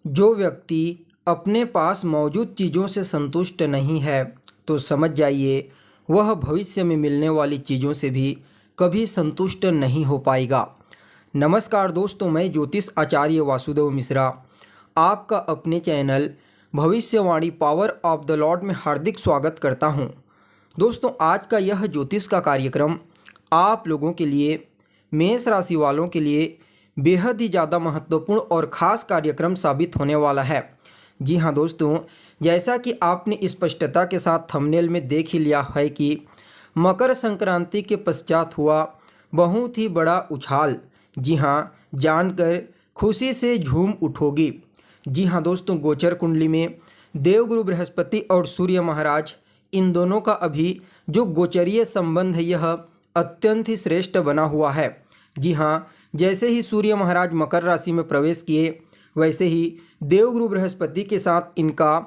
जो व्यक्ति अपने पास मौजूद चीज़ों से संतुष्ट नहीं है तो समझ जाइए वह भविष्य में मिलने वाली चीज़ों से भी कभी संतुष्ट नहीं हो पाएगा। नमस्कार दोस्तों, मैं ज्योतिष आचार्य वासुदेव मिश्रा आपका अपने चैनल भविष्यवाणी पावर ऑफ द लॉर्ड में हार्दिक स्वागत करता हूं। दोस्तों, आज का यह ज्योतिष का कार्यक्रम आप लोगों के लिए, मेष राशि वालों के लिए बेहद ही ज़्यादा महत्वपूर्ण और ख़ास कार्यक्रम साबित होने वाला है। जी हाँ दोस्तों, जैसा कि आपने स्पष्टता के साथ थंबनेल में देख ही लिया है कि मकर संक्रांति के पश्चात हुआ बहुत ही बड़ा उछाल। जी हाँ, जानकर खुशी से झूम उठोगी। जी हाँ दोस्तों, गोचर कुंडली में देवगुरु बृहस्पति और सूर्य महाराज, इन दोनों का अभी जो गोचरीय संबंध है यह अत्यंत ही श्रेष्ठ बना हुआ है। जी हाँ, जैसे ही सूर्य महाराज मकर राशि में प्रवेश किए वैसे ही देवगुरु बृहस्पति के साथ इनका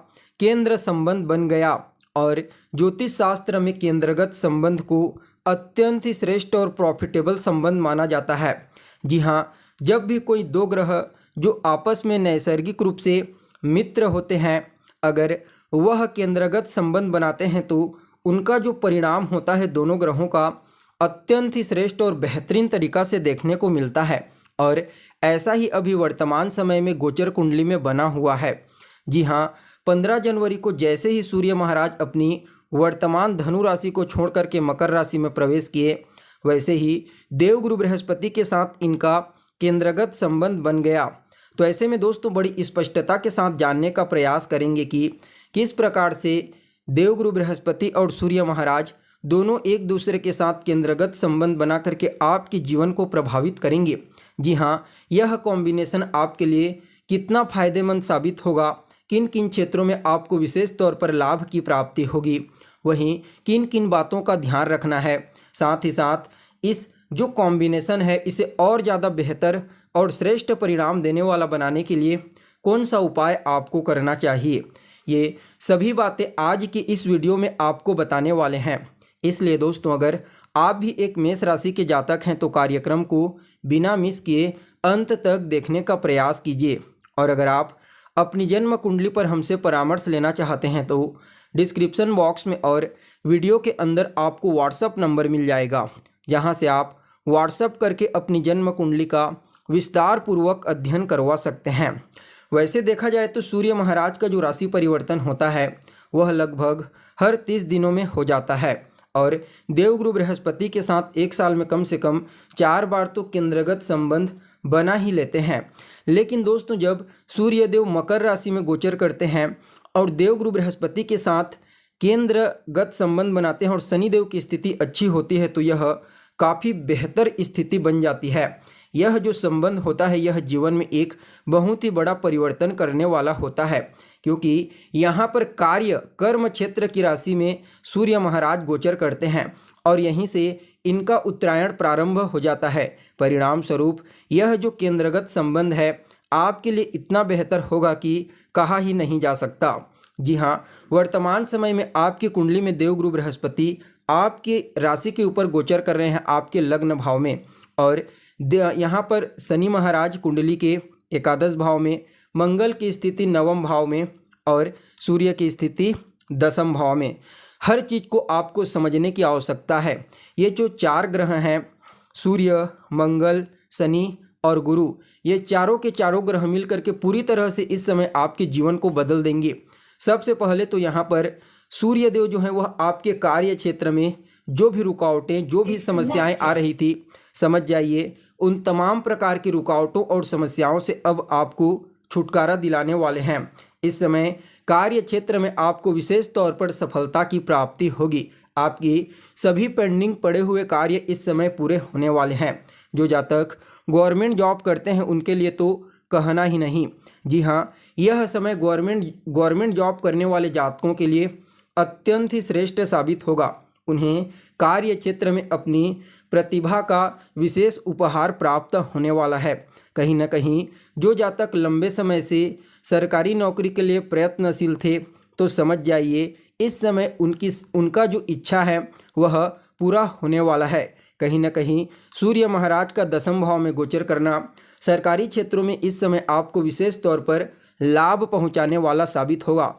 केंद्र संबंध बन गया और ज्योतिष शास्त्र में केंद्रगत संबंध को अत्यंत ही श्रेष्ठ और प्रॉफिटेबल संबंध माना जाता है। जी हाँ, जब भी कोई दो ग्रह जो आपस में नैसर्गिक रूप से मित्र होते हैं, अगर वह केंद्रगत संबंध बनाते हैं तो उनका जो परिणाम होता है दोनों ग्रहों का अत्यंत ही श्रेष्ठ और बेहतरीन तरीका से देखने को मिलता है। और ऐसा ही अभी वर्तमान समय में गोचर कुंडली में बना हुआ है। जी हाँ, 15 जनवरी को जैसे ही सूर्य महाराज अपनी वर्तमान धनु राशि को छोड़ करके मकर राशि में प्रवेश किए वैसे ही देवगुरु बृहस्पति के साथ इनका केंद्रगत संबंध बन गया। तो ऐसे में दोस्तों बड़ी स्पष्टता के साथ जानने का प्रयास करेंगे कि किस प्रकार से देवगुरु बृहस्पति और सूर्य महाराज दोनों एक दूसरे के साथ केंद्रगत संबंध बना करके आपके जीवन को प्रभावित करेंगे। जी हाँ, यह कॉम्बिनेशन आपके लिए कितना फायदेमंद साबित होगा, किन किन क्षेत्रों में आपको विशेष तौर पर लाभ की प्राप्ति होगी, वहीं किन किन बातों का ध्यान रखना है, साथ ही साथ इस जो कॉम्बिनेशन है इसे और ज़्यादा बेहतर और श्रेष्ठ परिणाम देने वाला बनाने के लिए कौन सा उपाय आपको करना चाहिए, ये सभी बातें आज की इस वीडियो में आपको बताने वाले हैं। इसलिए दोस्तों, अगर आप भी एक मेष राशि के जातक हैं तो कार्यक्रम को बिना मिस किए अंत तक देखने का प्रयास कीजिए। और अगर आप अपनी जन्म कुंडली पर हमसे परामर्श लेना चाहते हैं तो डिस्क्रिप्शन बॉक्स में और वीडियो के अंदर आपको व्हाट्सएप नंबर मिल जाएगा, जहां से आप व्हाट्सएप करके अपनी जन्म कुंडली का विस्तार पूर्वक अध्ययन करवा सकते हैं। वैसे देखा जाए तो सूर्य महाराज का जो राशि परिवर्तन होता है वह लगभग हर 30 दिनों में हो जाता है और देवगुरु बृहस्पति के साथ एक साल में कम से कम 4 बार तो केंद्रगत संबंध बना ही लेते हैं। लेकिन दोस्तों, जब सूर्यदेव मकर राशि में गोचर करते हैं और देवगुरु बृहस्पति के साथ केंद्रगत संबंध बनाते हैं और शनिदेव की स्थिति अच्छी होती है तो यह काफ़ी बेहतर स्थिति बन जाती है। यह जो संबंध होता है यह जीवन में एक बहुत ही बड़ा परिवर्तन करने वाला होता है, क्योंकि यहाँ पर कार्य कर्म क्षेत्र की राशि में सूर्य महाराज गोचर करते हैं और यहीं से इनका उत्तरायण प्रारंभ हो जाता है। परिणाम स्वरूप यह जो केंद्रगत संबंध है आपके लिए इतना बेहतर होगा कि कहा ही नहीं जा सकता। जी हाँ, वर्तमान समय में आपकी कुंडली में देवगुरु बृहस्पति आपके राशि के ऊपर गोचर कर रहे हैं, आपके लग्न भाव में, और यहाँ पर शनि महाराज कुंडली के एकादश भाव में, मंगल की स्थिति नवम भाव में और सूर्य की स्थिति दसम भाव में। हर चीज़ को आपको समझने की आवश्यकता है। ये जो 4 ग्रह हैं, सूर्य, मंगल, शनि और गुरु, ये चारों के चारों ग्रह मिल करके पूरी तरह से इस समय आपके जीवन को बदल देंगे। सबसे पहले तो यहाँ पर सूर्यदेव जो है वह आपके कार्य क्षेत्र में जो भी रुकावटें, जो भी समस्याएं आ रही थी, समझ जाइए उन तमाम प्रकार की रुकावटों और समस्याओं से अब आपको छुटकारा दिलाने वाले हैं। इस समय कार्य क्षेत्र में आपको विशेष तौर पर सफलता की प्राप्ति होगी। आपकी सभी पेंडिंग पड़े हुए कार्य इस समय पूरे होने वाले हैं। जो जातक गवर्नमेंट जॉब करते हैं उनके लिए तो कहना ही नहीं। जी हाँ, यह समय गवर्नमेंट जॉब करने वाले जातकों के लिए अत्यंत ही श्रेष्ठ साबित होगा। उन्हें कार्य क्षेत्र में अपनी प्रतिभा का विशेष उपहार प्राप्त होने वाला है। कहीं ना कहीं जो जातक लंबे समय से सरकारी नौकरी के लिए प्रयत्नशील थे तो समझ जाइए इस समय उनका जो इच्छा है वह पूरा होने वाला है। कहीं ना कहीं सूर्य महाराज का दसम भाव में गोचर करना सरकारी क्षेत्रों में इस समय आपको विशेष तौर पर लाभ पहुंचाने वाला साबित होगा।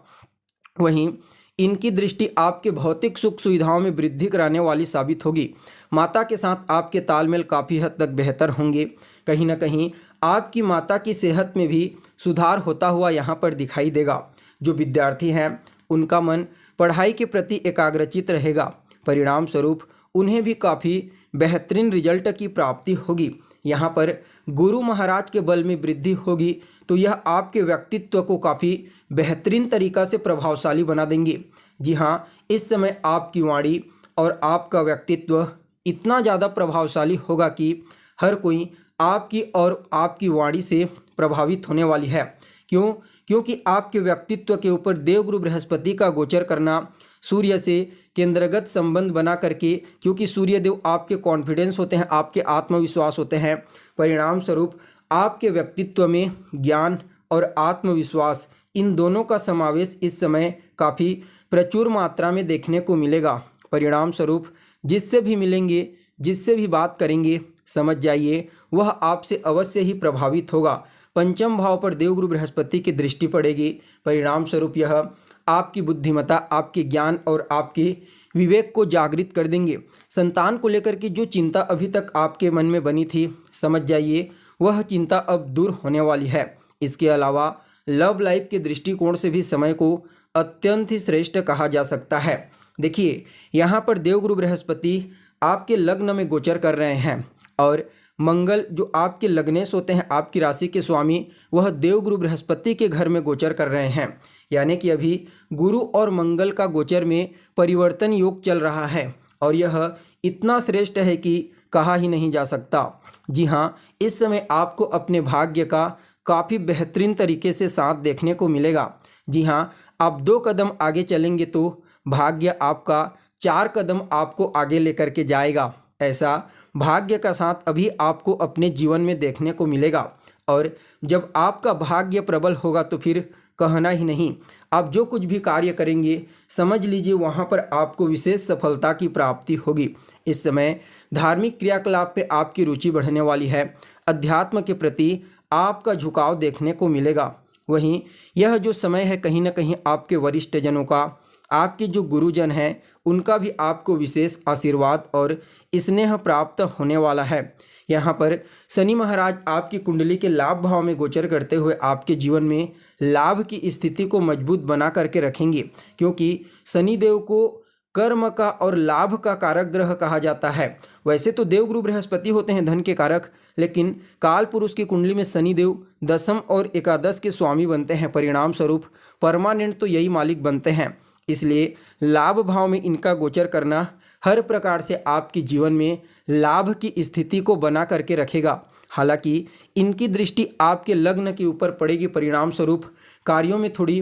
वहीं इनकी दृष्टि आपके भौतिक सुख सुविधाओं में वृद्धि कराने वाली साबित होगी। माता के साथ आपके तालमेल काफ़ी हद तक बेहतर होंगे। कहीं ना कहीं आपकी माता की सेहत में भी सुधार होता हुआ यहाँ पर दिखाई देगा। जो विद्यार्थी हैं उनका मन पढ़ाई के प्रति एकाग्रचित रहेगा। परिणाम स्वरूप उन्हें भी काफ़ी बेहतरीन रिजल्ट की प्राप्ति होगी। यहाँ पर गुरु महाराज के बल में वृद्धि होगी, तो यह आपके व्यक्तित्व को काफ़ी बेहतरीन तरीक़ा से प्रभावशाली बना देंगे। जी हाँ, इस समय आपकी वाणी और आपका व्यक्तित्व इतना ज़्यादा प्रभावशाली होगा कि हर कोई आपकी और आपकी वाणी से प्रभावित होने वाली है। क्यों? क्योंकि आपके व्यक्तित्व के ऊपर देवगुरु बृहस्पति का गोचर करना, सूर्य से केंद्रगत संबंध बना करके, क्योंकि सूर्य देव आपके कॉन्फिडेंस होते हैं, आपके आत्मविश्वास होते हैं। परिणाम स्वरूप आपके व्यक्तित्व में ज्ञान और आत्मविश्वास, इन दोनों का समावेश इस समय काफ़ी प्रचुर मात्रा में देखने को मिलेगा। परिणाम स्वरूप जिससे भी मिलेंगे, जिससे भी बात करेंगे, समझ जाइए वह आपसे अवश्य ही प्रभावित होगा। पंचम भाव पर देवगुरु बृहस्पति की दृष्टि पड़ेगी। परिणाम स्वरूप यह आपकी बुद्धिमत्ता, आपके ज्ञान और आपके विवेक को जागृत कर देंगे। संतान को लेकर के जो चिंता अभी तक आपके मन में बनी थी, समझ जाइए वह चिंता अब दूर होने वाली है। इसके अलावा लव लाइफ के दृष्टिकोण से भी समय को अत्यंत ही श्रेष्ठ कहा जा सकता है। देखिए, यहाँ पर देवगुरु बृहस्पति आपके लग्न में गोचर कर रहे हैं और मंगल जो आपके लग्नेश होते हैं, आपकी राशि के स्वामी, वह देवगुरु बृहस्पति के घर में गोचर कर रहे हैं। यानी कि अभी गुरु और मंगल का गोचर में परिवर्तन योग चल रहा है और यह इतना श्रेष्ठ है कि कहा ही नहीं जा सकता। जी हाँ, इस समय आपको अपने भाग्य का काफ़ी बेहतरीन तरीके से साथ देखने को मिलेगा। जी हाँ, आप 2 कदम आगे चलेंगे तो भाग्य आपका 4 कदम आपको आगे लेकर के जाएगा। ऐसा भाग्य का साथ अभी आपको अपने जीवन में देखने को मिलेगा और जब आपका भाग्य प्रबल होगा तो फिर कहना ही नहीं। आप जो कुछ भी कार्य करेंगे, समझ लीजिए वहाँ पर आपको विशेष सफलता की प्राप्ति होगी। इस समय धार्मिक क्रियाकलाप पे आपकी रुचि बढ़ने वाली है। अध्यात्म के प्रति आपका झुकाव देखने को मिलेगा। वहीं यह जो समय है, कहीं ना कहीं आपके वरिष्ठ जनों का, आपके जो गुरुजन हैं, उनका भी आपको विशेष आशीर्वाद और स्नेह प्राप्त होने वाला है। यहाँ पर शनि महाराज आपकी कुंडली के लाभ भाव में गोचर करते हुए आपके जीवन में लाभ की स्थिति को मजबूत बना करके रखेंगे, क्योंकि शनिदेव को कर्म का और लाभ का कारक ग्रह कहा जाता है। वैसे तो देवगुरु बृहस्पति होते हैं धन के कारक, लेकिन काल पुरुष की कुंडली में शनिदेव दशम और एकादश के स्वामी बनते हैं। परिणाम स्वरूप परमानेंट तो यही मालिक बनते हैं। इसलिए लाभ भाव में इनका गोचर करना हर प्रकार से आपके जीवन में लाभ की स्थिति को बना करके रखेगा। हालांकि इनकी दृष्टि आपके लग्न के ऊपर पड़ेगी। परिणाम स्वरूप कार्यों में थोड़ी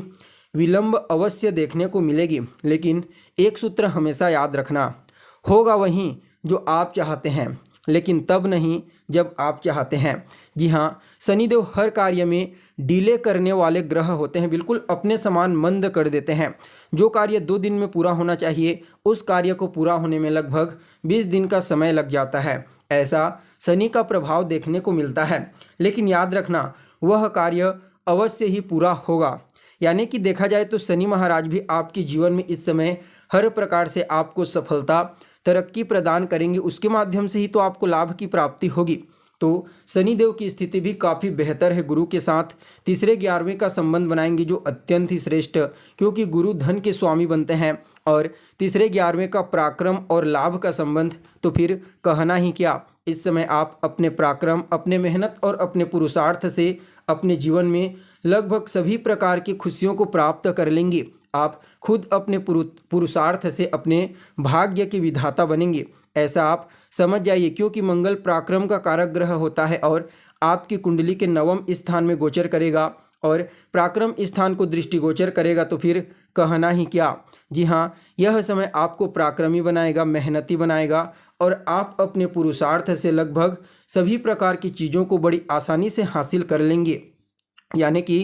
विलंब अवश्य देखने को मिलेगी, लेकिन एक सूत्र हमेशा याद रखना, होगा वहीं जो आप चाहते हैं, लेकिन तब नहीं जब आप चाहते हैं। जी हाँ, शनिदेव हर कार्य में डिले करने वाले ग्रह होते हैं, बिल्कुल अपने समान मंद कर देते हैं। जो कार्य 2 दिन में पूरा होना चाहिए, उस कार्य को पूरा होने में लगभग 20 दिन का समय लग जाता है। ऐसा शनि का प्रभाव देखने को मिलता है, लेकिन याद रखना वह कार्य अवश्य ही पूरा होगा। यानी कि देखा जाए तो शनि महाराज भी आपके जीवन में इस समय हर प्रकार से आपको सफलता, तरक्की प्रदान करेंगे। उसके माध्यम से ही तो आपको लाभ की प्राप्ति होगी। तो शनिदेव की स्थिति भी काफ़ी बेहतर है। गुरु के साथ 3रे 11वें का संबंध बनाएंगे, जो अत्यंत ही श्रेष्ठ, क्योंकि गुरु धन के स्वामी बनते हैं और 3रे 11वें का पराक्रम और लाभ का संबंध तो फिर कहना ही क्या। इस समय आप अपने पराक्रम, अपने मेहनत और अपने पुरुषार्थ से अपने जीवन में लगभग सभी प्रकार की खुशियों को प्राप्त कर लेंगे। आप खुद अपने पुरुषार्थ से अपने भाग्य के विधाता बनेंगे, ऐसा आप समझ जाइए। क्योंकि मंगल पराक्रम का कारक ग्रह होता है और आपकी कुंडली के 9वें स्थान में गोचर करेगा और पराक्रम स्थान को दृष्टिगोचर करेगा, तो फिर कहना ही क्या। जी हाँ, यह समय आपको पराक्रमी बनाएगा, मेहनती बनाएगा और आप अपने पुरुषार्थ से लगभग सभी प्रकार की चीज़ों को बड़ी आसानी से हासिल कर लेंगे। यानी कि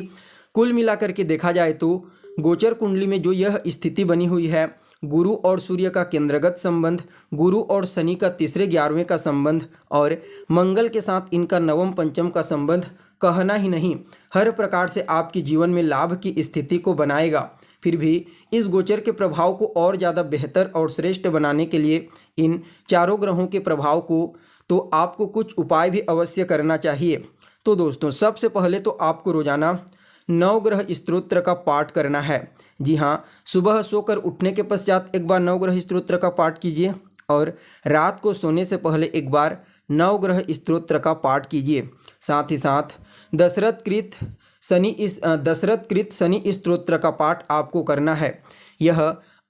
कुल मिलाकर के देखा जाए तो गोचर कुंडली में जो यह स्थिति बनी हुई है, गुरु और सूर्य का केंद्रगत संबंध, गुरु और शनि का 3रे 11वें का संबंध और मंगल के साथ इनका 9वें 5म का संबंध कहना ही नहीं, हर प्रकार से आपके जीवन में लाभ की स्थिति को बनाएगा। फिर भी इस गोचर के प्रभाव को और ज़्यादा बेहतर और श्रेष्ठ बनाने के लिए इन चारों ग्रहों के प्रभाव को तो आपको कुछ उपाय भी अवश्य करना चाहिए। तो दोस्तों, सबसे पहले तो आपको रोजाना नवग्रह स्तोत्र का पाठ करना है। जी हाँ, सुबह सोकर उठने के पश्चात एक बार नवग्रह स्तोत्र का पाठ कीजिए और रात को सोने से पहले एक बार नवग्रह स्तोत्र का पाठ कीजिए। साथ ही साथ दशरथ कृत शनि स्तोत्र का पाठ आपको करना है। यह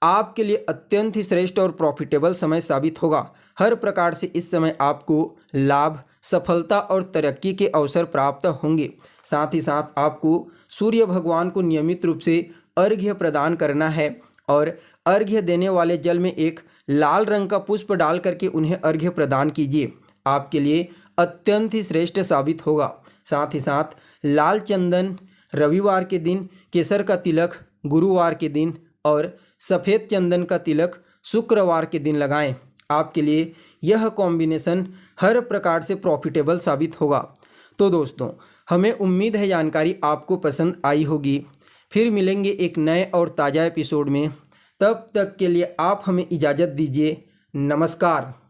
आपके लिए अत्यंत ही श्रेष्ठ और प्रॉफिटेबल समय साबित होगा। हर प्रकार से इस समय आपको लाभ, सफलता और तरक्की के अवसर प्राप्त होंगे। साथ ही साथ आपको सूर्य भगवान को नियमित रूप से अर्घ्य प्रदान करना है और अर्घ्य देने वाले जल में एक लाल रंग का पुष्प डाल करके उन्हें अर्घ्य प्रदान कीजिए। आपके लिए अत्यंत ही श्रेष्ठ साबित होगा। साथ ही साथ लाल चंदन रविवार के दिन, केसर का तिलक गुरुवार के दिन और सफ़ेद चंदन का तिलक शुक्रवार के दिन लगाएं। आपके लिए यह कॉम्बिनेशन हर प्रकार से प्रॉफिटेबल साबित होगा। तो दोस्तों, हमें उम्मीद है जानकारी आपको पसंद आई होगी। फिर मिलेंगे एक नए और ताज़ा एपिसोड में। तब तक के लिए आप हमें इजाज़त दीजिए। नमस्कार।